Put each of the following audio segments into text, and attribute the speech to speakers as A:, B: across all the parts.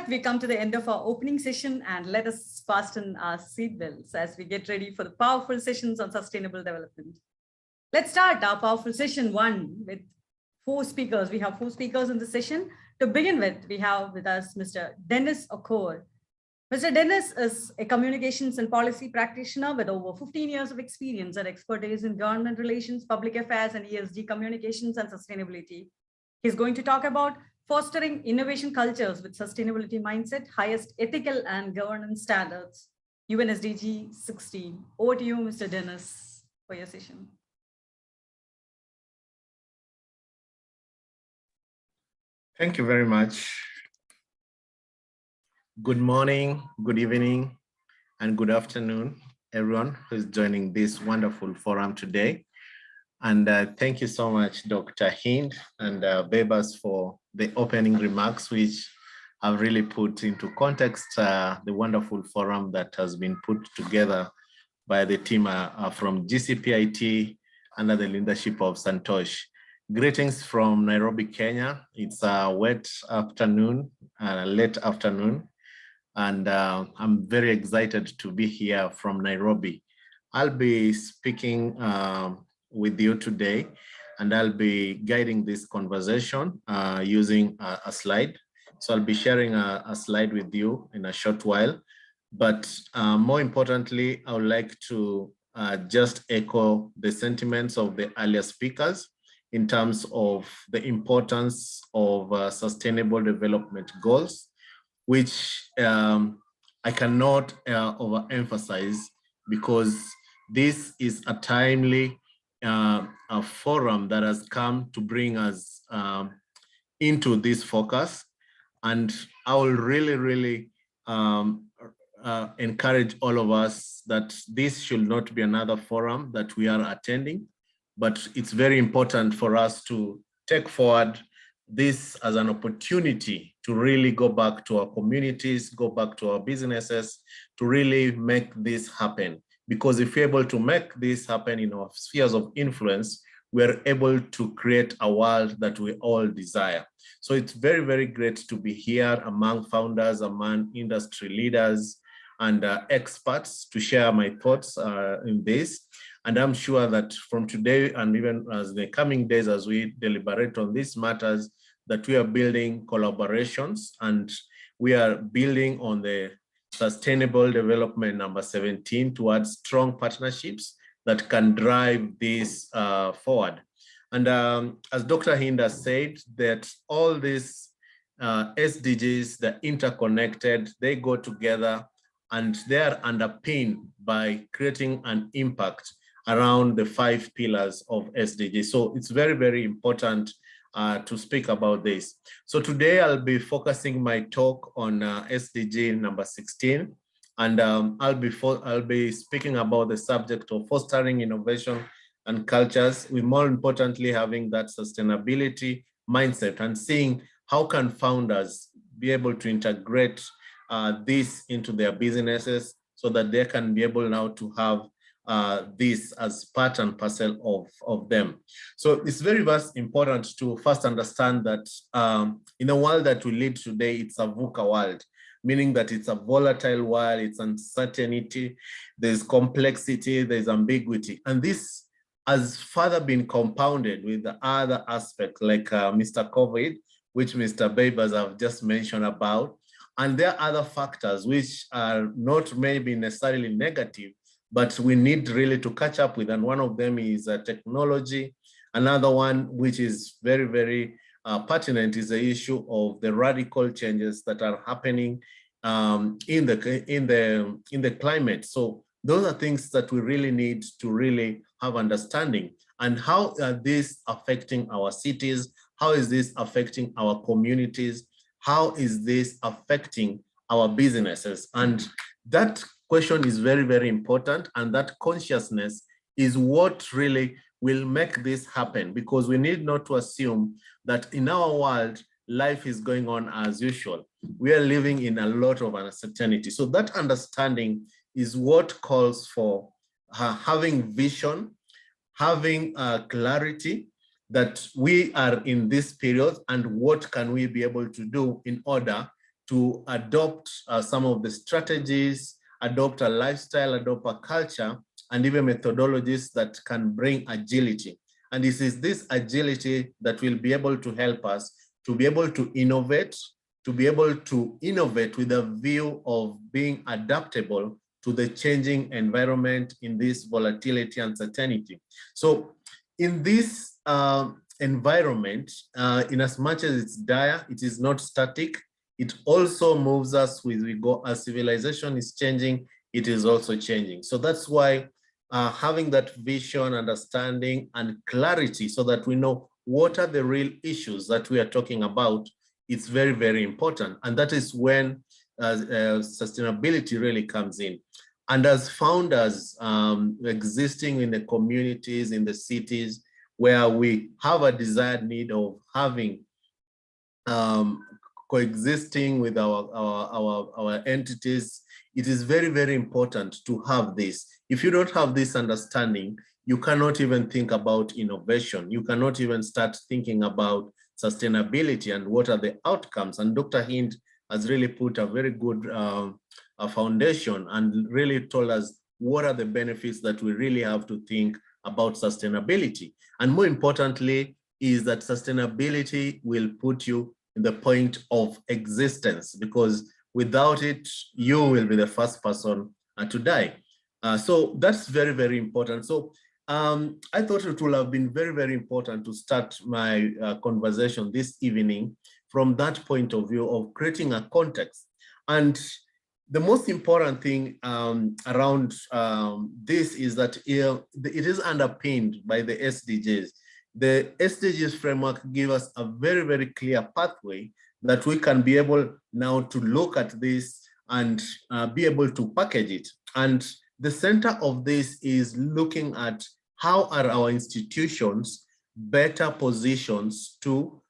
A: that, we come to the end of our opening session, and let us fasten our seatbelts as we get ready for the powerful sessions on sustainable development. Let's start our powerful session one with four speakers. We have four speakers in the session. To begin with, we have with us Mr. Dennis Okor. Mr. Dennis is a communications and policy practitioner with over 15 years of experience and expertise in government relations, public affairs, and ESG communications and sustainability. He's going to talk about fostering innovation cultures with sustainability mindset, highest ethical and governance standards, UNSDG 16. Over to you, Mr. Dennis, for your session.
B: Thank you very much. Good morning, good evening, and good afternoon, everyone who's joining this wonderful forum today. And thank you so much, Dr. Hind and Bebas, for the opening remarks, which have really put into context the wonderful forum that has been put together by the team from GCPIT under the leadership of Santosh. Greetings from Nairobi, Kenya. It's a wet afternoon, late afternoon, and I'm very excited to be here from Nairobi. I'll be speaking with you today, and I'll be guiding this conversation using a slide. So I'll be sharing a slide with you in a short while. But more importantly, I would like to just echo the sentiments of the earlier speakers in terms of the importance of sustainable development goals, which I cannot overemphasize, because this is a timely a forum that has come to bring us into this focus. And I will really encourage all of us that this should not be another forum that we are attending, but it's very important for us to take forward this as an opportunity to really go back to our communities, go back to our businesses, to really make this happen. Because if we're able to make this happen in our spheres of influence, we're able to create a world that we all desire. So it's very great to be here among founders, among industry leaders and experts to share my thoughts in this. And I'm sure that from today and even as the coming days, as we deliberate on these matters, that we are building collaborations and we are building on the Sustainable Development number 17 towards strong partnerships that can drive this forward. And as Dr. Hinda said, that all these SDGs, they're interconnected, they go together, and they are underpinned by creating an impact around the 5 pillars of SDG. So it's very important to speak about this. So today I'll be focusing my talk on SDG number 16, and I'll be speaking about the subject of fostering innovation and cultures, with more importantly having that sustainability mindset and seeing how can founders be able to integrate this into their businesses so that they can be able now to have this as part and parcel of them. So it's very important to first understand that in the world that we live today, it's a VUCA world, meaning that it's a volatile world, it's uncertainty, there's complexity, there's ambiguity. And this has further been compounded with the other aspects like Mr. COVID, which Mr. Babers have just mentioned about. And there are other factors which are not maybe necessarily negative, but we need really to catch up with. And one of them is technology. Another one, which is very pertinent, is the issue of the radical changes that are happening in the climate. So those are things that we really need to really have understanding. And how are these affecting our cities? How is this affecting our communities? How is this affecting our businesses? And that question is very important, and that consciousness is what really will make this happen, because we need not to assume that in our world, life is going on as usual. We are living in a lot of uncertainty. So that understanding is what calls for having vision, having clarity that we are in this period, and what can we be able to do in order to adopt some of the strategies, adopt a lifestyle, adopt a culture, and even methodologies that can bring agility. And this is this agility that will be able to help us to be able to innovate with a view of being adaptable to the changing environment in this volatility and uncertainty. So in this environment, in as much as it's dire, it is not static. It also moves us with we go as civilization is changing, it is also changing. So that's why having that vision, understanding, and clarity so that we know what are the real issues that we are talking about, it's very, very important. And that is when sustainability really comes in. And as founders existing in the communities, in the cities, where we have a desired need of having coexisting with our entities, it is very, very important to have this. If you don't have this understanding, you cannot even think about innovation. You cannot even start thinking about sustainability and what are the outcomes. And Dr. Hind has really put a very good foundation and really told us what are the benefits that we really have to think about sustainability. And more importantly, is that sustainability will put you in the point of existence, because without it, you will be the first person to die. So that's very, very important. So I thought it would have been very, very important to start my conversation this evening from that point of view of creating a context. And the most important thing around this is that it is underpinned by the SDGs. The SDGs framework gives us a very, very clear pathway that we can be able now to look at this and be able to package it. And the center of this is looking at how are our institutions better positions to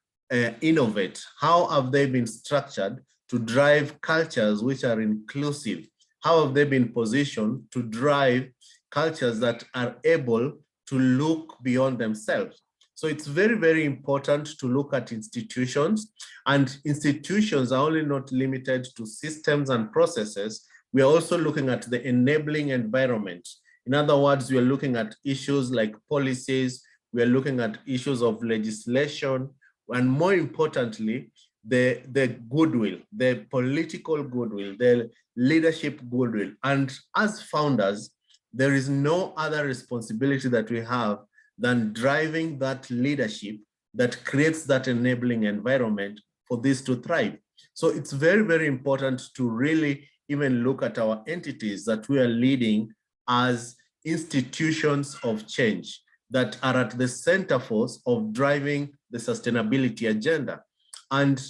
B: innovate? How have they been structured to drive cultures which are inclusive? How have they been positioned to drive cultures that are able to look beyond themselves? So it's very, very important to look at institutions, and institutions are only not limited to systems and processes. We are also looking at the enabling environment. In other words, we are looking at issues like policies, we are looking at issues of legislation, and more importantly, the goodwill, the political goodwill, the leadership goodwill. And as founders, there is no other responsibility that we have than driving that leadership that creates that enabling environment for this to thrive. So it's very, very important to really even look at our entities that we are leading as institutions of change that are at the center force of driving the sustainability agenda. And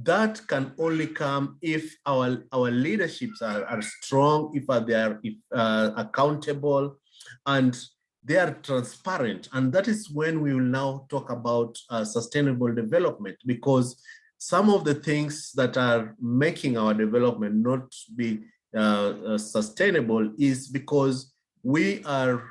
B: that can only come if our leaderships are strong, if they are accountable, and they are transparent. And that is when we will now talk about sustainable development, because some of the things that are making our development not be sustainable is because we are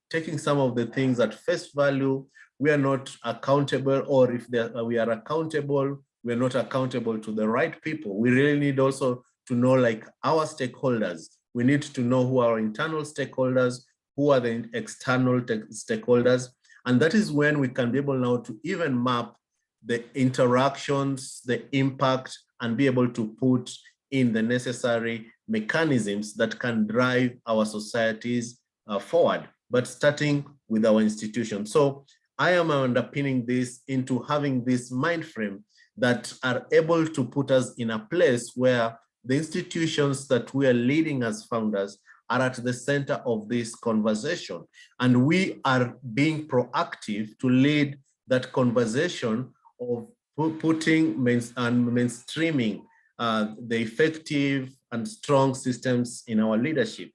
B: taking some of the things at face value. We are not accountable, or if we are accountable, we're not accountable to the right people. We really need also to know, like, our stakeholders. We need to know who are our internal stakeholders, who are the external stakeholders. And that is when we can be able now to even map the interactions, the impact, and be able to put in the necessary mechanisms that can drive our societies forward, but starting with our institutions. So I am underpinning this into having this mind frame that are able to put us in a place where the institutions that we are leading as founders are at the center of this conversation. And we are being proactive to lead that conversation of putting and mainstreaming the effective and strong systems in our leadership.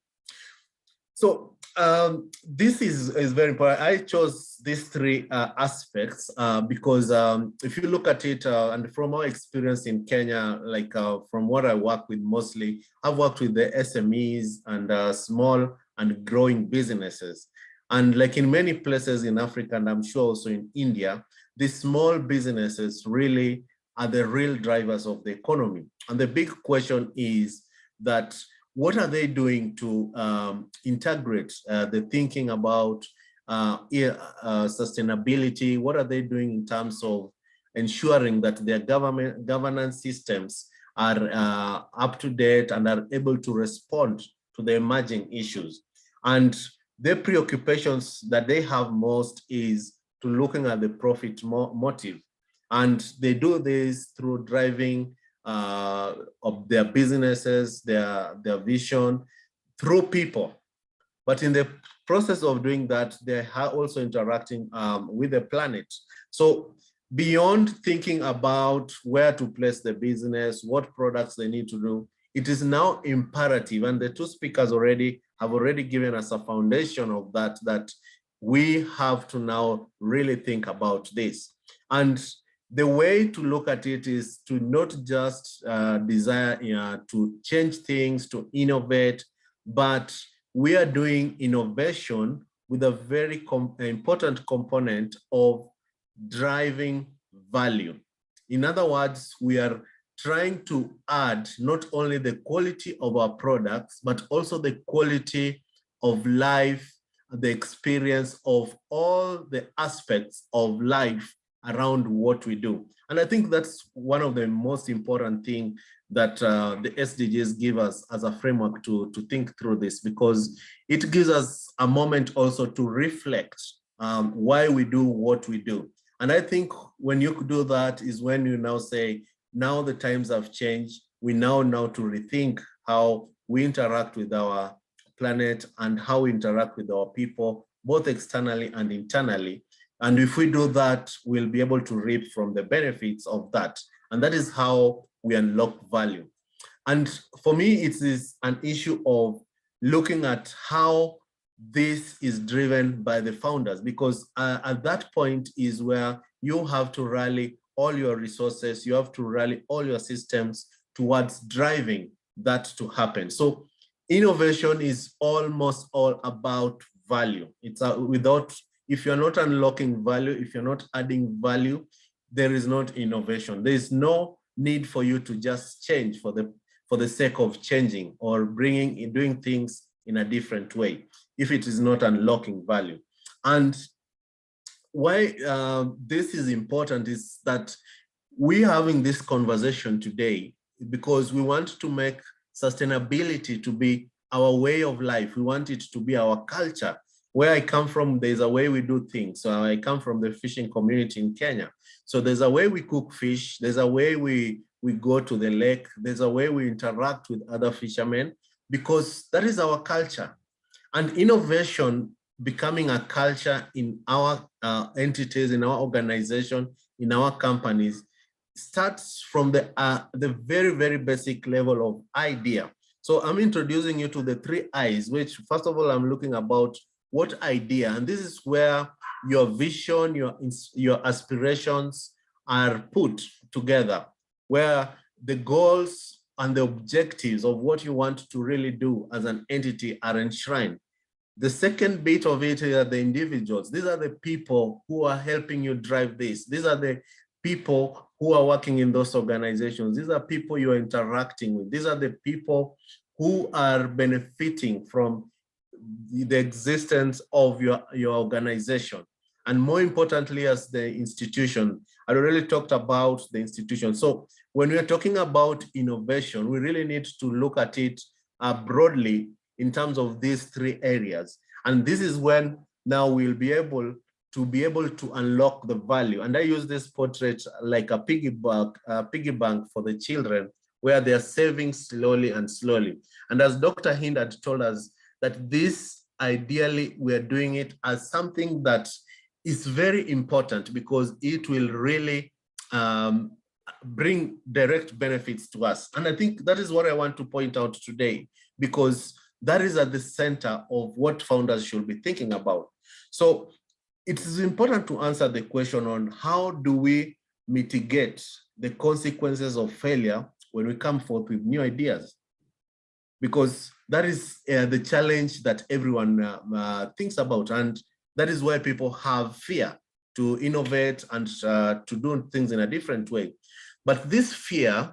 B: So this is very important. I chose these three aspects because if you look at it, and from our experience in Kenya, like from what I work with mostly, I've worked with the SMEs and small and growing businesses. And like in many places in Africa, and I'm sure also in India, these small businesses really are the real drivers of the economy. And the big question is that what are they doing to integrate the thinking about sustainability? What are they doing in terms of ensuring that their governance systems are up to date and are able to respond to the emerging issues? And the preoccupations that they have most is to looking at the profit motive. And they do this through driving of their businesses, their vision through people. But in the process of doing that, they are also interacting with the planet. So beyond thinking about where to place the business, what products they need to do, it is now imperative, and the two speakers have already given us a foundation of that we have to now really think about this. And the way to look at it is to not just desire to change things, to innovate, but we are doing innovation with a very important component of driving value. In other words, we are trying to add not only the quality of our products, but also the quality of life, the experience of all the aspects of life around what we do. And I think that's one of the most important things that the SDGs give us as a framework to think through this, because it gives us a moment also to reflect why we do what we do. And I think when you do that is when you now say, now the times have changed. We now know to rethink how we interact with our planet and how we interact with our people, both externally and internally. And if we do that, we'll be able to reap from the benefits of that. And that is how we unlock value. And for me, it is an issue of looking at how this is driven by the founders, because at that point is where you have to rally all your resources, you have to rally all your systems towards driving that to happen. So innovation is almost all about value. It's if you're not unlocking value, if you're not adding value, there is not innovation. There is no need for you to just change for the sake of changing or doing things in a different way if it is not unlocking value. And why this is important is that we're having this conversation today because we want to make sustainability to be our way of life. We want it to be our culture. Where I come from, there's a way we do things. So I come from the fishing community in Kenya. So there's a way we cook fish. There's a way we go to the lake. There's a way we interact with other fishermen, because that is our culture. And innovation becoming a culture in our entities, in our organization, in our companies, starts from the very, very basic level of idea. So I'm introducing you to the 3 I's, which first of all, I'm looking about what idea, and this is where your vision, your aspirations are put together, where the goals and the objectives of what you want to really do as an entity are enshrined. The second bit of it are the individuals. These are the people who are helping you drive this. These are the people who are working in those organizations. These are people you're interacting with. These are the people who are benefiting from the existence of your organization. And more importantly, as the institution, I already talked about the institution. So when we're talking about innovation, we really need to look at it broadly in terms of these 3 areas. And this is when now we'll be able to unlock the value. And I use this portrait like a piggy bank for the children, where they're saving slowly and slowly. And as Dr. Hind had told us, that this ideally we're doing it as something that is very important, because it will really bring direct benefits to us. And I think that is what I want to point out today, because that is at the center of what founders should be thinking about. So it is important to answer the question on how do we mitigate the consequences of failure when we come forth with new ideas, because that is the challenge that everyone thinks about. And that is why people have fear to innovate and to do things in a different way. But this fear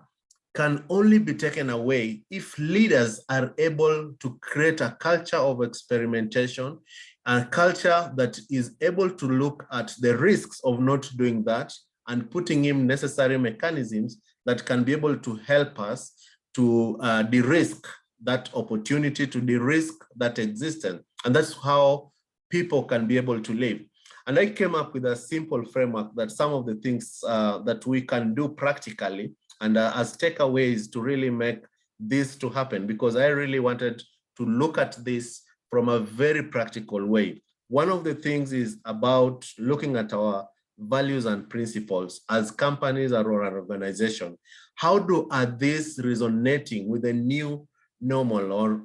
B: can only be taken away if leaders are able to create a culture of experimentation, a culture that is able to look at the risks of not doing that and putting in necessary mechanisms that can be able to help us to de-risk that opportunity, to de-risk that existence. And that's how people can be able to live. And I came up with a simple framework that some of the things that we can do practically and as takeaways to really make this to happen, because I really wanted to look at this from a very practical way. One of the things is about looking at our values and principles as companies or an organization. How are these resonating with the new normal or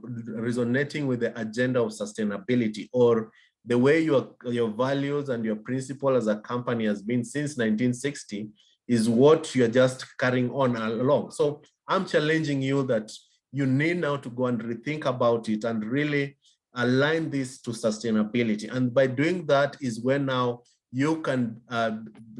B: resonating with the agenda of sustainability, or the way your values and your principle as a company has been since 1960 is what you're just carrying on along. So I'm challenging you that you need now to go and rethink about it and really align this to sustainability. And by doing that is when now you can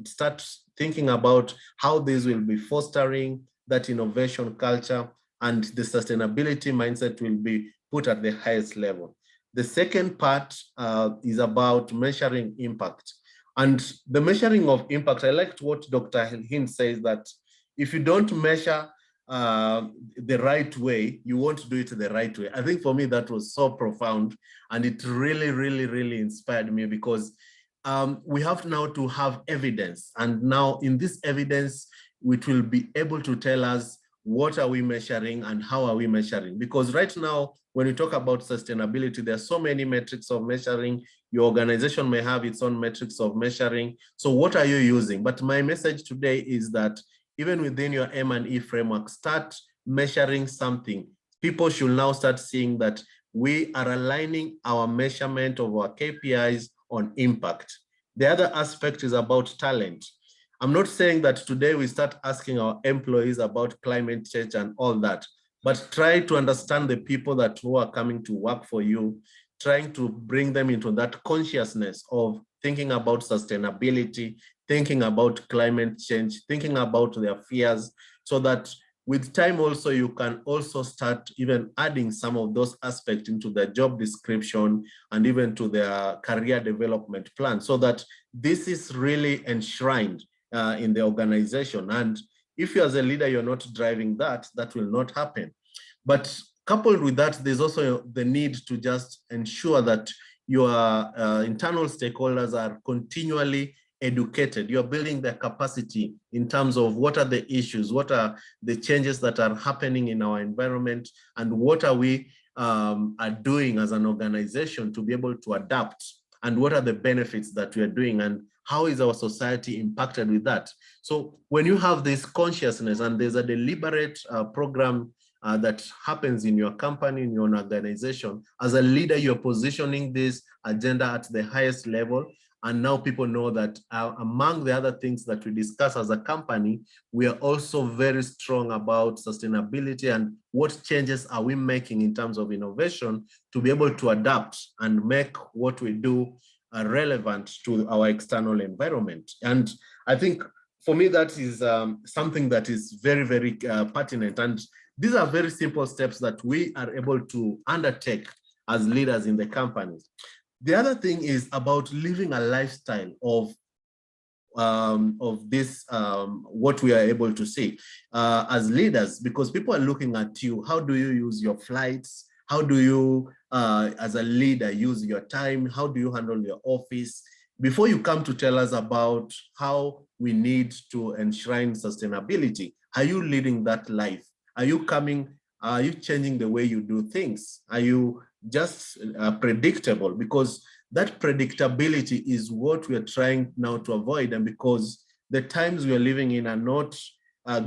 B: start thinking about how this will be fostering that innovation culture, and the sustainability mindset will be put at the highest level. The second part is about measuring impact. And the measuring of impact, I liked what Dr. Hind says, that if you don't measure the right way, you won't do it the right way. I think for me, that was so profound. And it really, really, really inspired me, because we have now to have evidence. And now in this evidence, it will be able to tell us what are we measuring and how are we measuring? Because right now, when we talk about sustainability, there are so many metrics of measuring. Your organization may have its own metrics of measuring. So what are you using? But my message today is that even within your M&E framework, start measuring something. People should now start seeing that we are aligning our measurement of our KPIs on impact. The other aspect is about talent. I'm not saying that today we start asking our employees about climate change and all that, but try to understand the people who are coming to work for you, trying to bring them into that consciousness of thinking about sustainability, thinking about climate change, thinking about their fears, so that with time also you can also start even adding some of those aspects into their job description and even to their career development plan, so that this is really enshrined in the organization. And if you as a leader, you're not driving that, that will not happen. But coupled with that, there's also the need to just ensure that your internal stakeholders are continually educated. You're building their capacity in terms of what are the issues, what are the changes that are happening in our environment, and what are we are doing as an organization to be able to adapt, and what are the benefits that we are doing, and how is our society impacted with that? So when you have this consciousness and there's a deliberate program that happens in your company, in your organization, as a leader, you're positioning this agenda at the highest level. And now people know that among the other things that we discuss as a company, we are also very strong about sustainability and what changes are we making in terms of innovation to be able to adapt and make what we do relevant to our external environment. And I think for me, that is something that is very, very pertinent. And these are very simple steps that we are able to undertake as leaders in the companies. The other thing is about living a lifestyle of this, what we are able to see as leaders, because people are looking at you. How do you use your flights? How do you, as a leader, use your time? How do you handle your office? Before you come to tell us about how we need to enshrine sustainability, are you leading that life? Are you changing the way you do things? Are you just predictable? Because that predictability is what we are trying now to avoid. And because the times we are living in are not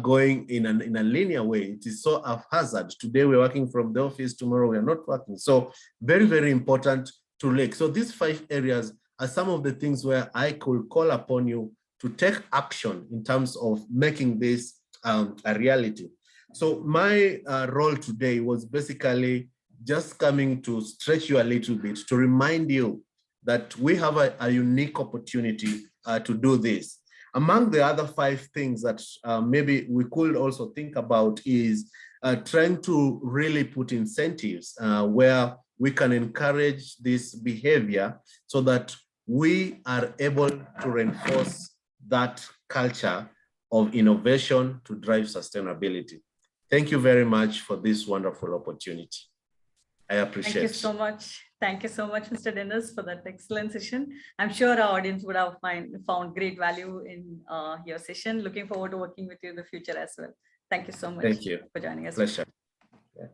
B: going in a linear way, it is so haphazard. Today we're working from the office, tomorrow we are not working. So very, very important to link. So these 5 areas are some of the things where I could call upon you to take action in terms of making this a reality. So my role today was basically just coming to stretch you a little bit, to remind you that we have a unique opportunity to do this. Among the other 5 things that maybe we could also think about is trying to really put incentives where we can encourage this behavior so that we are able to reinforce that culture of innovation to drive sustainability. Thank you very much for this wonderful opportunity. I appreciate it.
A: Thank you so much. Thank you so much, Mr. Dennis, for that excellent session. I'm sure our audience would have found great value in your session. Looking forward to working with you in the future as well. Thank you so much.
B: Thank you.
A: For joining us.
B: Pleasure. Yeah.